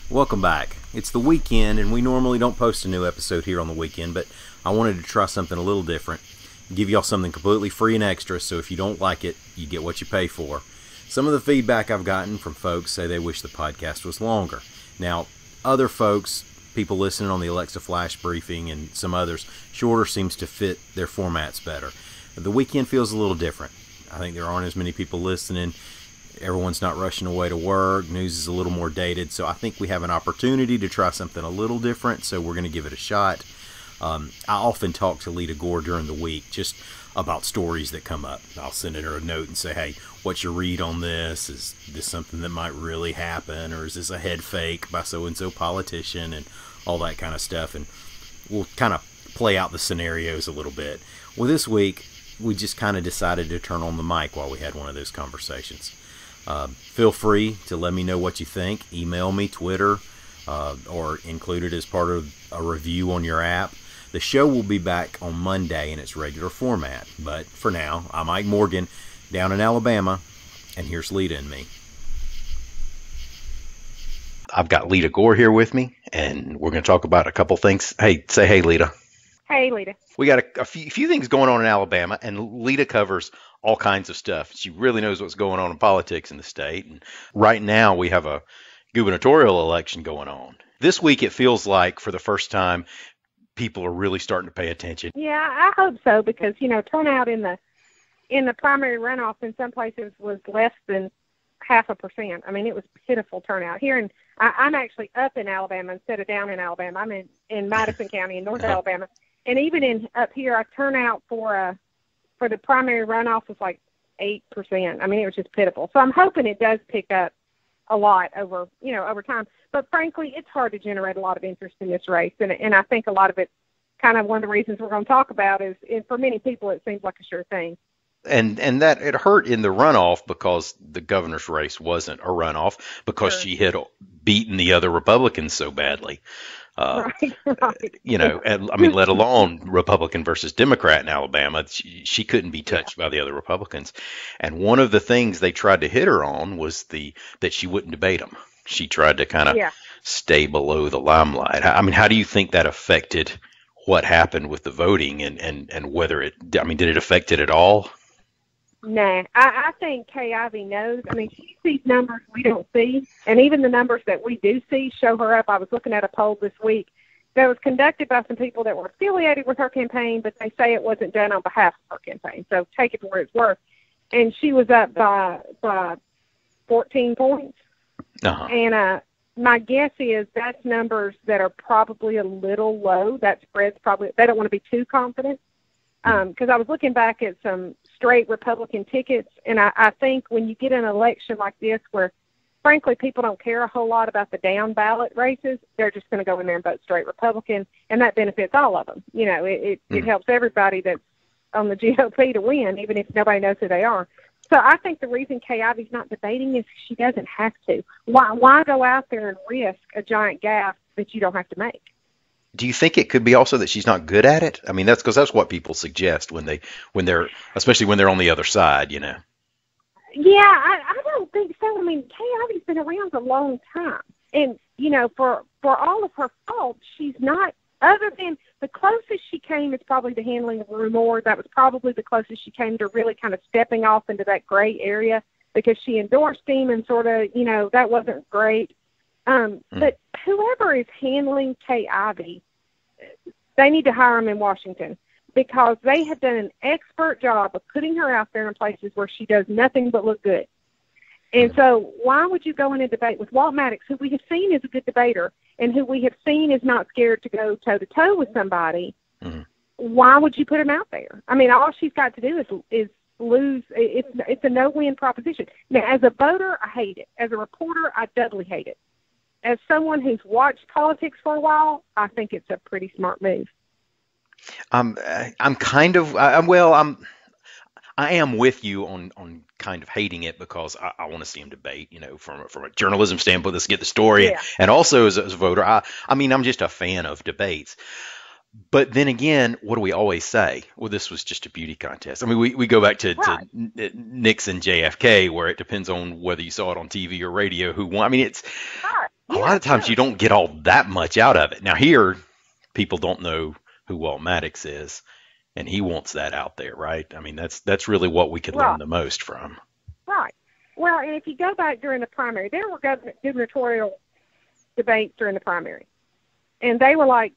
Welcome back. It's the weekend, and we normally don't post a new episode here on the weekend, but I wanted to try something a little different. Give y'all something completely free and extra, so if you don't like it, you get what you pay for. Some of the feedback I've gotten from folks say they wish the podcast was longer. Now, other folks, people listening on the Alexa Flash Briefing and some others, shorter seems to fit their formats better. The weekend feels a little different. I think there aren't as many people listening. Everyone's not rushing away to work. News is a little more dated. So I think we have an opportunity to try something a little different. So we're going to give it a shot. I often talk to Leada Gore during the week just about stories that come up. I'll send her a note and say, hey, what's your read on this? Is this something that might really happen? Or is this a head fake by so-and-so politician? And all that kind of stuff. And we'll kind of play out the scenarios a little bit. Well, this week, we just kind of decided to turn on the mic while we had one of those conversations. Feel free to let me know what you think. Email me, Twitter, or include it as part of a review on your app. The show will be back on Monday in its regular format. But for now, I'm Ike Morgan down in Alabama, and here's Leada and me. I've got Leada Gore here with me, and we're going to talk about a couple things. Hey, say hey, Leada. Hey, Leada. We got a few things going on in Alabama, and Leada covers all kinds of stuff. She really knows what's going on in politics in the state. And right now, we have a gubernatorial election going on. This week, it feels like, for the first time, people are really starting to pay attention. Yeah, I hope so, because, turnout in the primary runoff in some places was less than 0.5%. I mean, it was pitiful turnout. I'm actually up in Alabama instead of down in Alabama. I'm in Madison County in North Alabama. And even up here, our turnout for the primary runoff was like 8%. I mean, it was just pitiful. So I'm hoping it does pick up a lot over time. But frankly, it's hard to generate a lot of interest in this race. And I think a lot of it, kind of one of the reasons we're going to talk about is, for many people, it seems like a sure thing. And that it hurt in the runoff because the governor's race wasn't a runoff because Sure. she had beaten the other Republicans so badly. Right. And, I mean, let alone Republican versus Democrat in Alabama. She couldn't be touched by the other Republicans. And one of the things they tried to hit her on was that she wouldn't debate them. She tried to kind of stay below the limelight. I mean, how do you think that affected what happened with the voting and whether did it affect it at all? Nah, I think Kay Ivey knows. I mean, she sees numbers we don't see, and even the numbers that we do see show her up. I was looking at a poll this week that was conducted by some people that were affiliated with her campaign, but they say it wasn't done on behalf of her campaign, so take it for what it's worth. And she was up by 14 points. Uh-huh. And my guess is that's numbers that are probably a little low. That spread's probably, they don't want to be too confident. Because I was looking back at some straight Republican tickets, and I think when you get an election like this where, frankly, people don't care a whole lot about the down ballot races, they're just going to go in there and vote straight Republican, and that benefits all of them. It helps everybody that's on the GOP to win, even if nobody knows who they are. So I think the reason Kay Ivey's not debating is she doesn't have to. Why go out there and risk a giant gaffe that you don't have to make? Do you think it could be also that she's not good at it? I mean, that's what people suggest when they're especially when they're on the other side, Yeah, I don't think so. I mean, Kay Ivey's been around a long time, and for all of her faults, she's not. Other than the closest she came is probably the handling of rumor. That was probably the closest she came to really kind of stepping off into that gray area because she endorsed him and sort of, that wasn't great. But whoever is handling Kay Ivey, they need to hire him in Washington because they have done an expert job of putting her out there in places where she does nothing but look good. And so why would you go in a debate with Walt Maddox, who we have seen is a good debater and who we have seen is not scared to go toe-to-toe with somebody? Mm-hmm. Why would you put him out there? I mean, all she's got to do is lose. It's a no-win proposition. Now, as a voter, I hate it. As a reporter, I doubly hate it. As someone who's watched politics for a while, I think it's a pretty smart move. I am with you on kind of hating it because I want to see him debate, from a journalism standpoint, let's get the story. Yeah. And also as a voter, I'm just a fan of debates. But then again, what do we always say? Well, this was just a beauty contest. I mean, we go back to Nixon, JFK, where it depends on whether you saw it on TV or radio who won. I mean, a lot of times you don't get all that much out of it. Now here, people don't know who Walt Maddox is, and he wants that out there, right? I mean, that's really what we could learn the most from. Right. Well, and if you go back during the primary, there were gubernatorial debates during the primary. And they were like,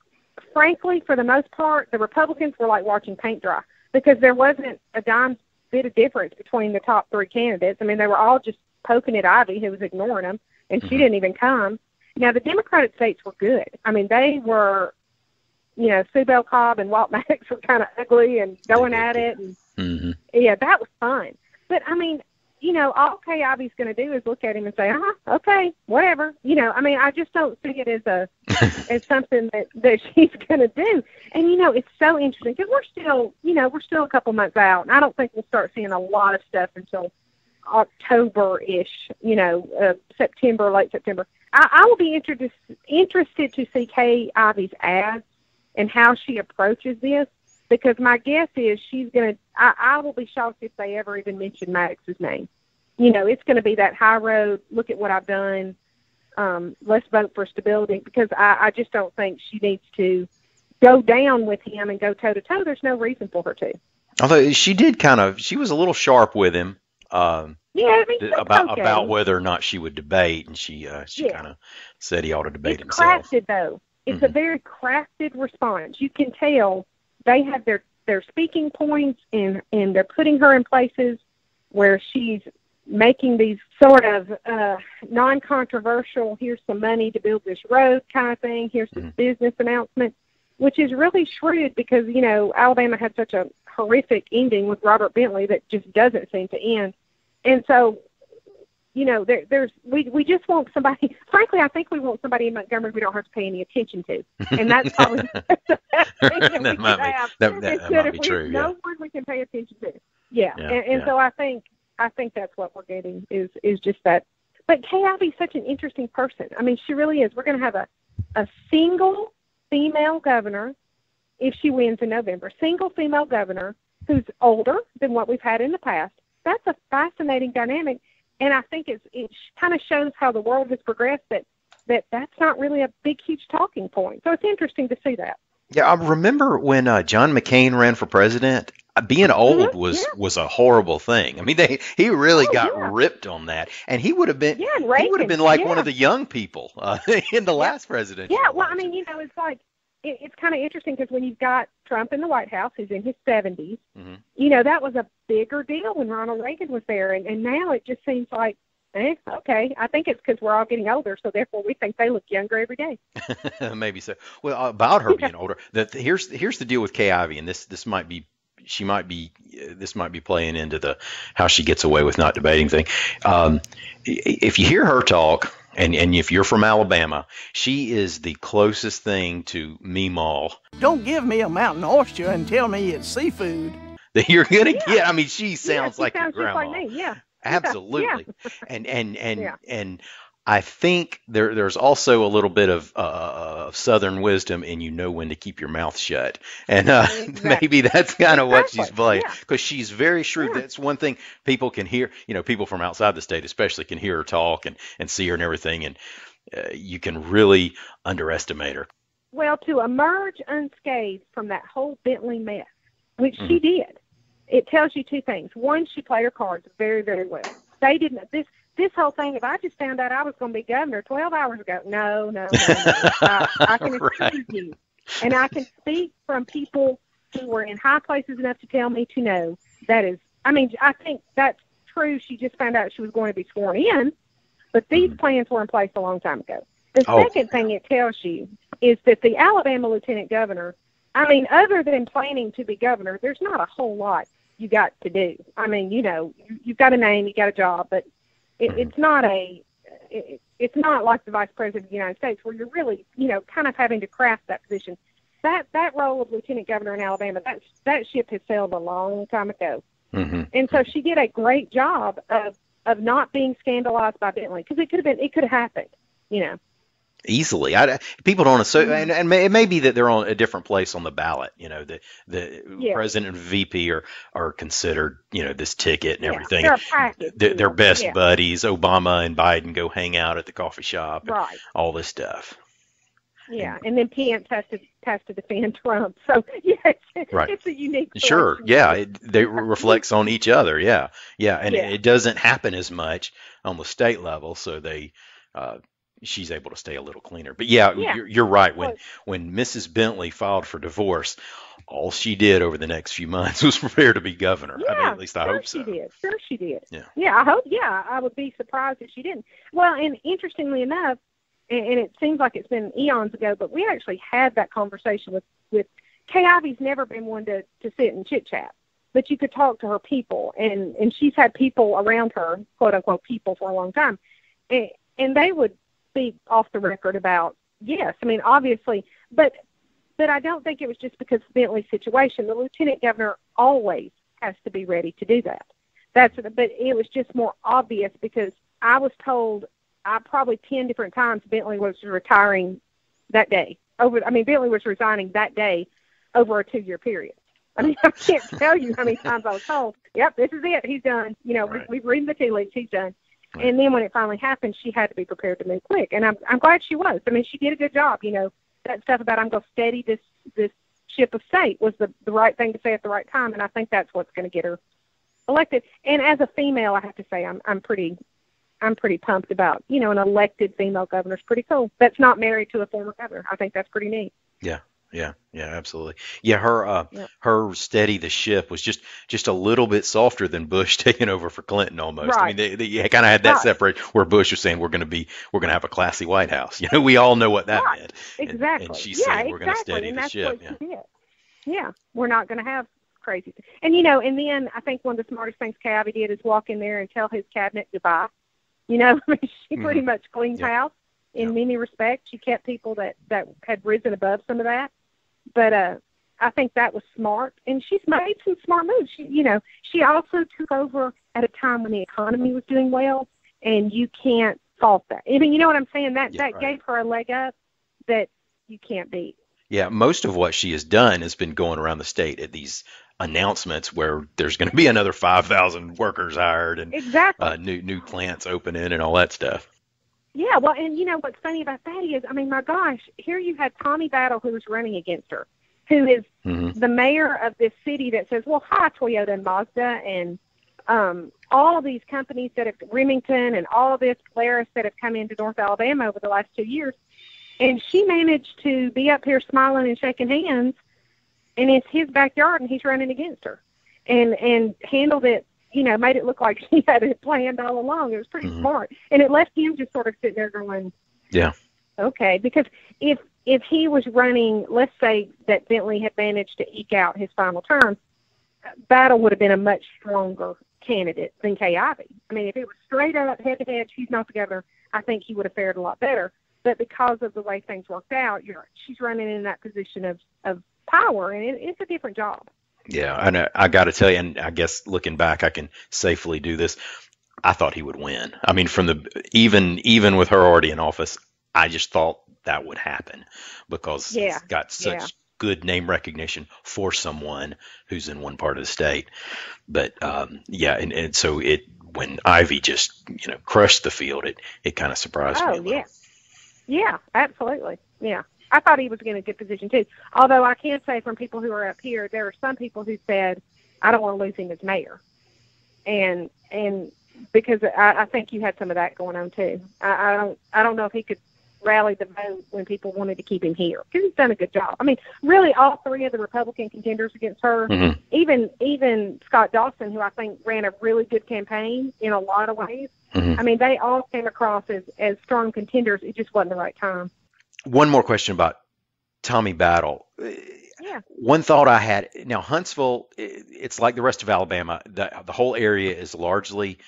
frankly, for the most part, the Republicans were like watching paint dry because there wasn't a dime bit of difference between the top three candidates. I mean, they were all just poking at Ivy, who was ignoring them, and she didn't even come. Now, the Democratic states were good. I mean, they were, Sue Bell Cobb and Walt Maddox were kind of ugly and going at it. And, yeah, that was fun. But, I mean, all Kay Ivy's going to do is look at him and say, okay, whatever. I mean, I just don't see it as something that she's going to do. And, it's so interesting because we're still a couple months out, and I don't think we'll start seeing a lot of stuff until October-ish, September, late September. I will be interested to see Kay Ivy's ads and how she approaches this, because my guess is she's going to – I will be shocked if they ever even mention Maddox's name. It's going to be that high road, look at what I've done, let's vote for stability, because I just don't think she needs to go down with him and go toe-to-toe. There's no reason for her to. Although she was a little sharp with him. About whether or not she would debate, and she kind of said he ought to debate himself. It's crafted, though. It's a very crafted response. You can tell they have their speaking points, and they're putting her in places where she's making these sort of non-controversial, here's some money to build this road kind of thing, here's some business announcement, which is really shrewd because, Alabama had such a horrific ending with Robert Bentley that just doesn't seem to end. And so, we just want somebody, frankly, I think we want somebody in Montgomery we don't have to pay any attention to. And that's probably the best thing that we could have. That might be true, no one we can pay attention to. Yeah. So I think that's what we're getting is just that. But Kay Ivy's such an interesting person. I mean, she really is. We're going to have a single female governor if she wins in November. Single female governor who's older than what we've had in the past. That's a fascinating dynamic. And I think it kind of shows how the world has progressed that's not really a big, huge talking point. So it's interesting to see that. Yeah, I remember when John McCain ran for president, being old was a horrible thing. I mean, he really got ripped on that, and he would have been like one of the young people in the last presidential. Yeah, well, I mean, it's like it's kind of interesting because when you've got Trump in the White House, who's in his 70s, that was a bigger deal when Ronald Reagan was there, and now it just seems like, okay. I think it's because we're all getting older, so therefore we think they look younger every day. Maybe so. Well, about her being older, here's the deal with Kay Ivy, and this might be playing into how she gets away with not debating thing. If you hear her talk, and if you're from Alabama, she is the closest thing to Meemaw. Don't give me a mountain oyster and tell me it's seafood That you're gonna get. I mean, she sounds like your grandma. Just like me. Yeah. Absolutely. And I think there's also a little bit of Southern wisdom, and when to keep your mouth shut. And maybe that's kind of what she's playing, because she's very shrewd. That's one thing people can hear. People from outside the state especially can hear her talk and see her and everything, and you can really underestimate her. Well, to emerge unscathed from that whole Bentley mess, which she did, it tells you two things. One, she played her cards very, very well. They didn't. This whole thing, if I just found out I was going to be governor 12 hours ago, no. I can assure you. And I can speak from people who were in high places enough to tell me to know that is, I think that's true. She just found out she was going to be sworn in, but these plans were in place a long time ago. The second thing it tells you is that the Alabama lieutenant governor, other than planning to be governor, there's not a whole lot you got to do. You've got a name, you got a job, but it's not like the vice president of the United States where you're really, kind of having to craft that position. That role of lieutenant governor in Alabama, that ship has sailed a long time ago. And so she did a great job of not being scandalized by Bentley, because it could have happened, Easily. People don't associate, and it may be that they're on a different place on the ballot. The Yeah. president and VP are considered, this ticket and Yeah. everything. They're a package. They're best Yeah. buddies. Obama and Biden go hang out at the coffee shop, and Right. all this stuff. Yeah, and then Pence has to defend Trump. So yeah, Right. it's a unique. Sure. Yeah. They reflects on each other. Yeah. Yeah. And Yeah. it doesn't happen as much on the state level, so she's able to stay a little cleaner. But yeah, Yeah. you're right. When Mrs. Bentley filed for divorce, all she did over the next few months was prepare to be governor. Yeah, I mean, at least I hope so. She did. Sure, she did. Yeah. Yeah, I hope. Yeah, I would be surprised if she didn't. Well, and interestingly enough, and it seems like it's been eons ago, but we actually had that conversation with Kay Ivey's never been one to sit and chit chat, but you could talk to her people, and she's had people around her, quote unquote people, for a long time, and they would speak off the record about, yes, I mean, obviously, but I don't think it was just because of Bentley's situation. The lieutenant governor always has to be ready to do that. But it was just more obvious because I was told probably 10 different times Bentley was retiring that day. Bentley was resigning that day over a 2-year period. I mean, I can't tell you how many times I was told, yep, this is it. He's done. Right. We've read the tea leaves. He's done. Right. And then when it finally happened, she had to be prepared to move quick. And I'm glad she was. I mean, she did a good job. That stuff about I'm going to steady this ship of state was the right thing to say at the right time. And I think that's what's going to get her elected. And as a female, I have to say I'm pretty pumped about, an elected female governor is pretty cool. That's not married to a former governor. I think that's pretty neat. Yeah, absolutely. Yeah, her steady the ship was just a little bit softer than Bush taking over for Clinton almost. Right. I mean, they kind of had that separate where Bush was saying we're going to have a classy White House. We all know what that meant. Exactly. And she's saying we're going to steady the ship. What she did. Yeah, we're not going to have crazy. And in the end, I think one of the smartest things Kay Ivey did is walk in there and tell his cabinet goodbye. She pretty much cleaned house in many respects. She kept people that had risen above some of that. But I think that was smart, and she's made some smart moves. She also took over at a time when the economy was doing well, and you can't fault that. I mean, you know what I'm saying? That gave her a leg up that you can't beat. Yeah, most of what she has done has been going around the state at these announcements where there's going to be another 5,000 workers hired and exactly. New plants opening and all that stuff. Yeah, well, and what's funny about that is, I mean, my gosh, here you had Tommy Battle who was running against her, who is the mayor of this city that says, well, hi, Toyota and Mazda and all these companies that have, Remington and all this Polaris that have come into North Alabama over the last 2 years. And she managed to be up here smiling and shaking hands, and it's his backyard, and he's running against her, and handled it, made it look like she had it planned all along. It was pretty smart. And it left him just sort of sitting there going, yeah, okay, because if he was running, let's say that Bentley had managed to eke out his final term, Battle would have been a much stronger candidate than Kay Ivey. I mean, if it was straight up head-to-head, she's not the governor, I think he would have fared a lot better. But because of the way things worked out, she's running in that position of power, and it's a different job. Yeah, I got to tell you, and I guess looking back, I can safely do this. I thought he would win. I mean, from even with her already in office, I just thought that would happen because he's got such good name recognition for someone who's in one part of the state. But and so when Ivy just crushed the field, it kind of surprised me a little. Yeah, absolutely. Yeah. I thought he was in a good position, too. Although I can say from people who are up here, there are some people who said, I don't want to lose him as mayor. And because I think you had some of that going on, too. I don't know if he could rally the vote when people wanted to keep him here, because he's done a good job. I mean, really, all three of the Republican contenders against her, even Scott Dawson, who I think ran a really good campaign in a lot of ways, I mean, they all came across as strong contenders. It just wasn't the right time. One more question about Tommy Battle. Yeah. One thought I had, now Huntsville, it's like the rest of Alabama. The whole area is largely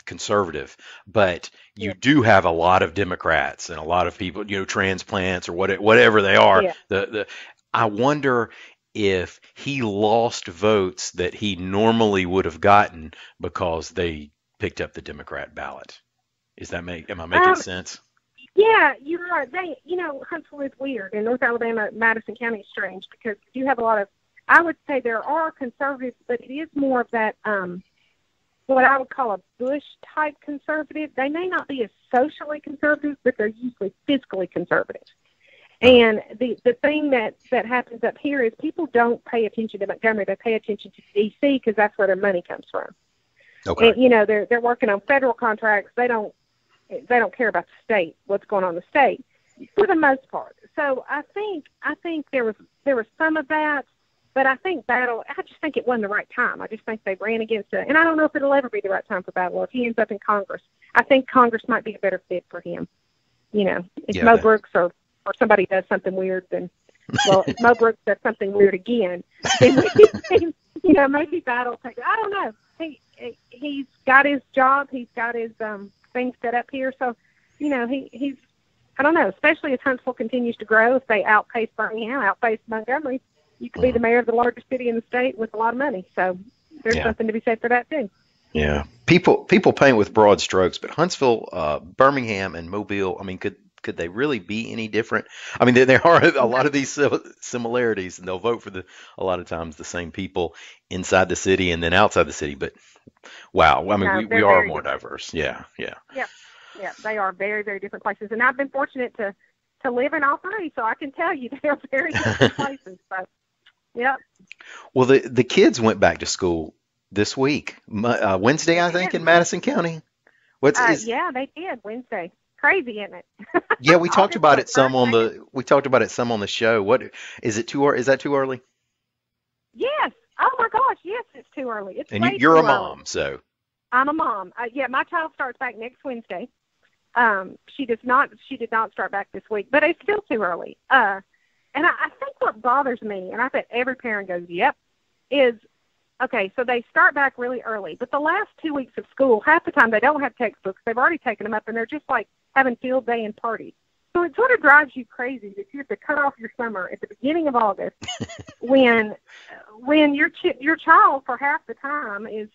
conservative, but you do have a lot of Democrats and a lot of people, transplants or whatever they are. Yeah. I wonder if he lost votes that he normally would have gotten because they picked up the Democrat ballot. Am I making sense? Yeah, you're right. Huntsville is weird, and North Alabama, Madison County is strange because you have a lot of, I would say there are conservatives, but it is more of that, what I would call a Bush-type conservative. They may not be as socially conservative, but they're usually fiscally conservative. And the thing that happens up here is people don't pay attention to Montgomery. They pay attention to D.C. because that's where their money comes from. Okay. And, they're working on federal contracts. They don't care about the state, what's going on in the state, for the most part. So I think there was some of that, but I just think it wasn't the right time. I just think they ran against it, and I don't know if it'll ever be the right time for Battle. If he ends up in Congress, I think Congress might be a better fit for him. If Mo Brooks or somebody does something weird, then, if Mo Brooks does something weird again, then maybe Battle take it. I don't know. He's got his job. He's got his things set up here. So, he's, I don't know, especially as Huntsville continues to grow, if they outpace Birmingham, outpace Montgomery, you could be the mayor of the largest city in the state with a lot of money. So there's something to be said for that too. Yeah. People paint with broad strokes, but Huntsville, Birmingham, and Mobile, I mean, could they really be any different? I mean, there are a lot of these similarities, and they'll vote for a lot of times the same people inside the city and then outside the city. But wow, I mean, we are more diverse. Yeah. Yeah, they are very, very different places. And I've been fortunate to live in all three, so I can tell you they're very different places. So, yeah. Well, the kids went back to school this week, Wednesday, I think, in Madison County. Yeah, they did Wednesday. Crazy, isn't it? Yeah, we talked about it some on the show. What is it is that too early? Yes. Oh my gosh, yes, it's too early. It's and you're a mom, so. I'm a mom. Yeah, my child starts back next Wednesday. She did not start back this week, but it's still too early. And I think what bothers me, and I bet every parent goes, yep, is, okay, so they start back really early, but the last 2 weeks of school, half the time they don't have textbooks. They've already taken them up, and they're just like having field day and parties. So it sort of drives you crazy that you have to cut off your summer at the beginning of August when your child for half the time is,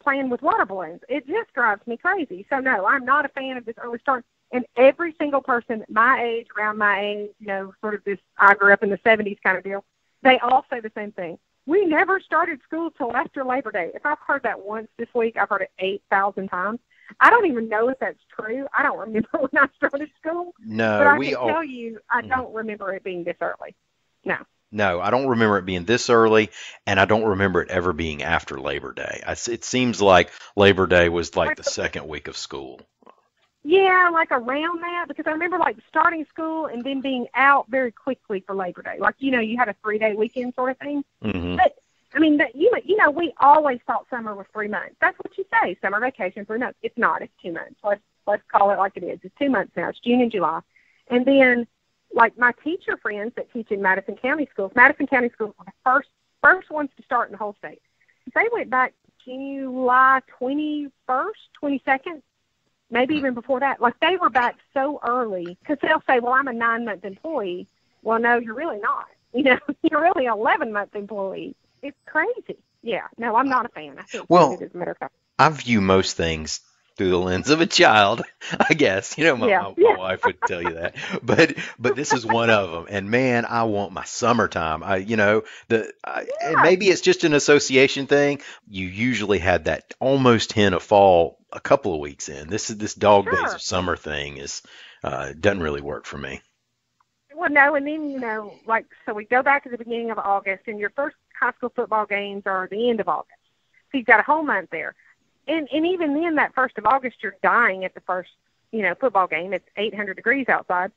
playing with water balloons. It just drives me crazy. So, no, I'm not a fan of this early start. And every single person my age, around my age, sort of this, I grew up in the 70s kind of deal, they all say the same thing. We never started school till after Labor Day. If I've heard that once this week, I've heard it 8,000 times. I don't even know if that's true. I don't remember when I started school. No, but I can tell you, I don't remember it being this early. No. No, I don't remember it being this early, and I don't remember it ever being after Labor Day. It seems like Labor Day was like the second week of school. Yeah, like around that, because I remember like starting school and then being out very quickly for Labor Day. Like, you had a 3-day weekend sort of thing. Mm-hmm. But, I mean, we always thought summer was 3 months. That's what you say, summer vacation, 3 months. It's not. It's 2 months. Let's call it like it is. It's 2 months now. It's June and July. And then, like my teacher friends that teach in Madison County schools were the first ones to start in the whole state. They went back July 21st, 22nd, maybe even before that. Like, they were back so early because they'll say, well, I'm a 9-month employee. Well, no, you're really not. You're really an 11-month employee. It's crazy. Yeah. No, I'm not a fan. I think it is a matter of fact. I view most things through the lens of a child, I guess. My wife would tell you that. But this is one of them. And, man, I want my summertime. And maybe it's just an association thing. You usually had that almost hint of fall a couple of weeks in. This dog days of summer thing doesn't really work for me. Well, no, and then, so we go back to the beginning of August, and your first high school football games are the end of August. So you've got a whole month there. And even then, that 1st of August, you're dying at the first, football game. It's 800 degrees outside.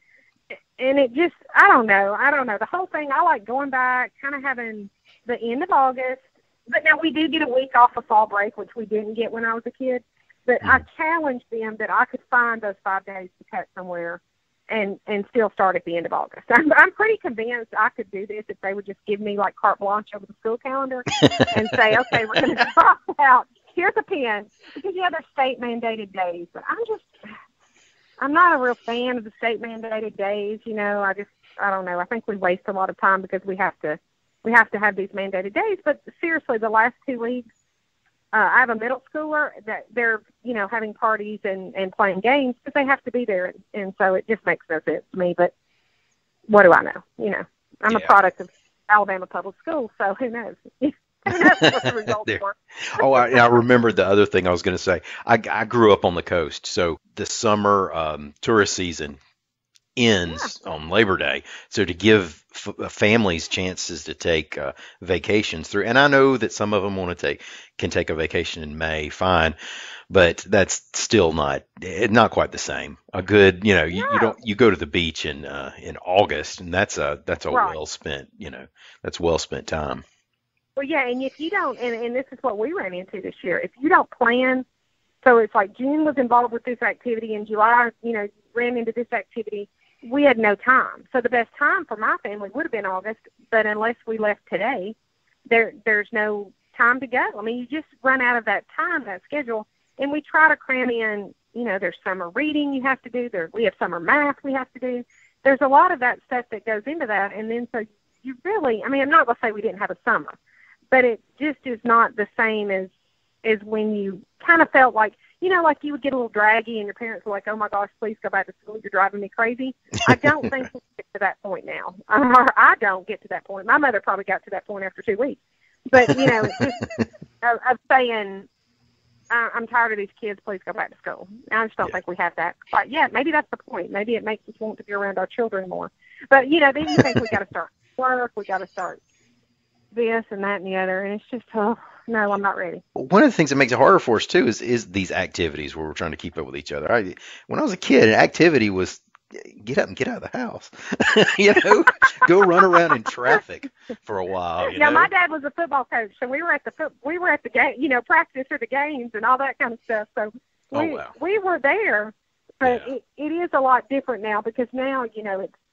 And it just, I don't know. The whole thing, I like going back, kind of having the end of August. But now we do get a week off of fall break, which we didn't get when I was a kid. But I challenged them that I could find those 5 days to cut somewhere and still start at the end of August. I'm pretty convinced I could do this if they would just give me like carte blanche over the school calendar and say, okay, we're going to cross out. Here's a pen, because they're state mandated days. But I'm not a real fan of the state mandated days. I don't know. I think we waste a lot of time because we have to have these mandated days. But seriously, the last 2 weeks, I have a middle schooler that they're, having parties and playing games, but they have to be there. And so it just makes no sense to me. But what do I know? I'm a product of Alabama public schools, so who knows? Who knows what the results were. I remembered the other thing I was going to say. I grew up on the coast, so the summer tourist season ends on Labor Day. So to give families chances to take vacations through, and I know that some of them can take a vacation in May, fine, but that's still not quite the same. A good, you go to the beach in August, and that's a well spent, that's well spent time. Well, yeah, and if you don't, and this is what we ran into this year, if you don't plan, so it's like June was involved with this activity, and July, ran into this activity, we had no time. So the best time for my family would have been August, but unless we left today, there's no time to go. I mean, you just run out of that time, that schedule, and we try to cram in, there's summer reading you have to do, we have summer math we have to do. There's a lot of that stuff that goes into that, and then so you really, I'm not going to say we didn't have a summer, but it just is not the same as when you kind of felt like, like you would get a little draggy and your parents were like, oh my gosh, please go back to school. You're driving me crazy. I don't think we get to that point now. I don't get to that point. My mother probably got to that point after 2 weeks. But, it's just of saying, I'm tired of these kids. Please go back to school. I just don't think we have that. But, yeah, maybe that's the point. Maybe it makes us want to be around our children more. But, then you think we got to start work. We got to start this and that and the other. And it's just, no, I'm not ready. One of the things that makes it harder for us, too, is these activities where we're trying to keep up with each other. When I was a kid, an activity was get up and get out of the house. Go run around in traffic for a while. Now, my dad was a football coach, so we were at the game, practice or the games and all that kind of stuff. So we were there, but it is a lot different now because now,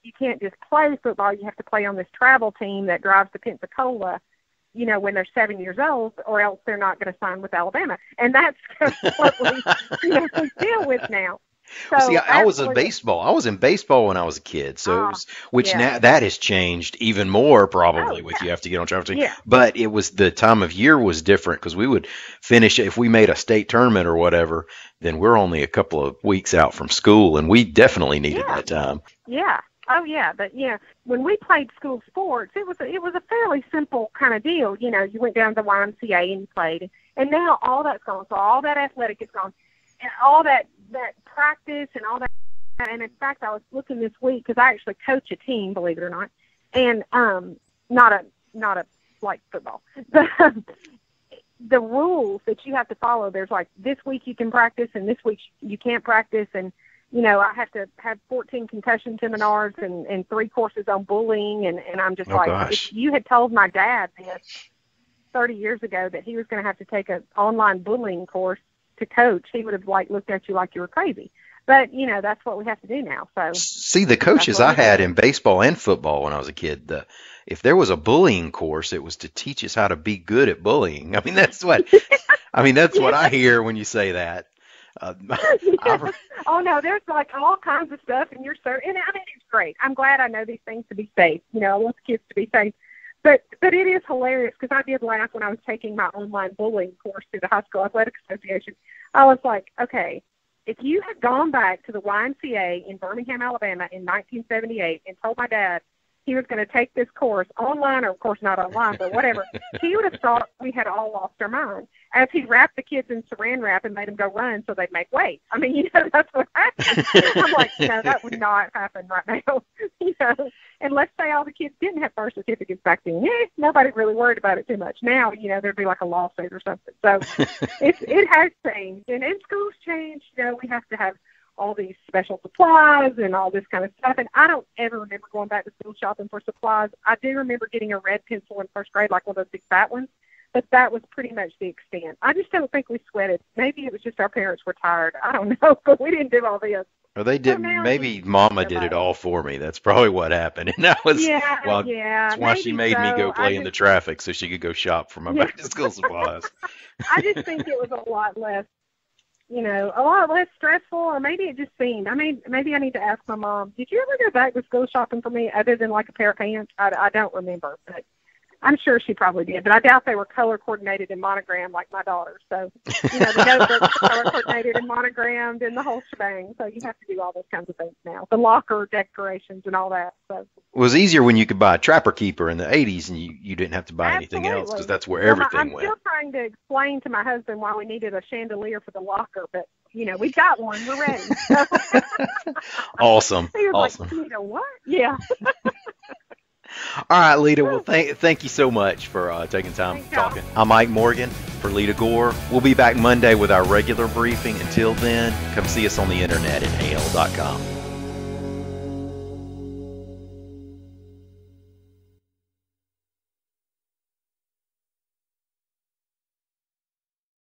you can't just play football. You have to play on this travel team that drives to Pensacola, when they're 7 years old, or else they're not going to sign with Alabama. And that's what we deal with now. So see, I was in baseball. I was in baseball when I was a kid. So now that has changed even more probably with you have to get on travel team. Yeah. But it was the time of year was different because we would finish if we made a state tournament or whatever, then we're only a couple of weeks out from school, and we definitely needed that time. Yeah. Oh yeah, but when we played school sports, it was a fairly simple kind of deal. You went down to the YMCA and you played, and now all that's gone. So all that athletic is gone, and all that practice and all that. And in fact, I was looking this week because I actually coach a team, believe it or not, and not a like football. The rules that you have to follow. There's like this week you can practice, and this week you can't practice, and I have to have 14 concussion seminars and 3 courses on bullying. And I'm just if you had told my dad this 30 years ago that he was going to have to take an online bullying course to coach, he would have looked at you like you were crazy. But, that's what we have to do now. So see, the coaches I had in baseball and football when I was a kid, if there was a bullying course, it was to teach us how to be good at bullying. That's what I hear when you say that. Oh no, there's all kinds of stuff, and it's great. I'm glad I know these things to be safe. I want the kids to be safe, but it is hilarious because I did laugh when I was taking my online bullying course through the High School Athletic Association. I was like, okay, if you had gone back to the YMCA in Birmingham, Alabama in 1978 and told my dad he was going to take this course online, or of course not online, but whatever, he would have thought we had all lost our mind. As he wrapped the kids in saran wrap and made them go run so they'd make weight. That's what happened. I'm like, that would not happen right now. And let's say all the kids didn't have birth certificates back then. Nobody really worried about it too much. Now, there'd be like a lawsuit or something. So it has changed. And school's changed. We have to have all these special supplies and all this kind of stuff. And I don't ever remember going back to school shopping for supplies. I do remember getting a red pencil in first grade, like one of those big fat ones. But that was pretty much the extent. I just don't think we sweated. Maybe it was just our parents were tired. I don't know, but we didn't do all this. Or they did. Maybe Mama did it all for me. That's probably what happened. And that was that's why she made me go play in the traffic so she could go shop for my back to school supplies. I just think it was a lot less stressful, or maybe it just seemed. Maybe I need to ask my mom. Did you ever go back to school shopping for me other than like a pair of pants? I don't remember, but. I'm sure she probably did, but I doubt they were color coordinated and monogrammed like my daughter. So, the notebooks are color coordinated and monogrammed and the whole shebang. So you have to do all those kinds of things now. The locker decorations and all that. So it was easier when you could buy a Trapper Keeper in the 80s and you didn't have to buy anything else, because that's where everything went. I'm still trying to explain to my husband why we needed a chandelier for the locker, but we got one. We're ready. So. Awesome. He was awesome. like, you know what? Yeah. All right, Leada. Well, thank you so much for taking time talking. I'm Mike Morgan for Leada Gore. We'll be back Monday with our regular briefing. Until then, come see us on the internet at al.com.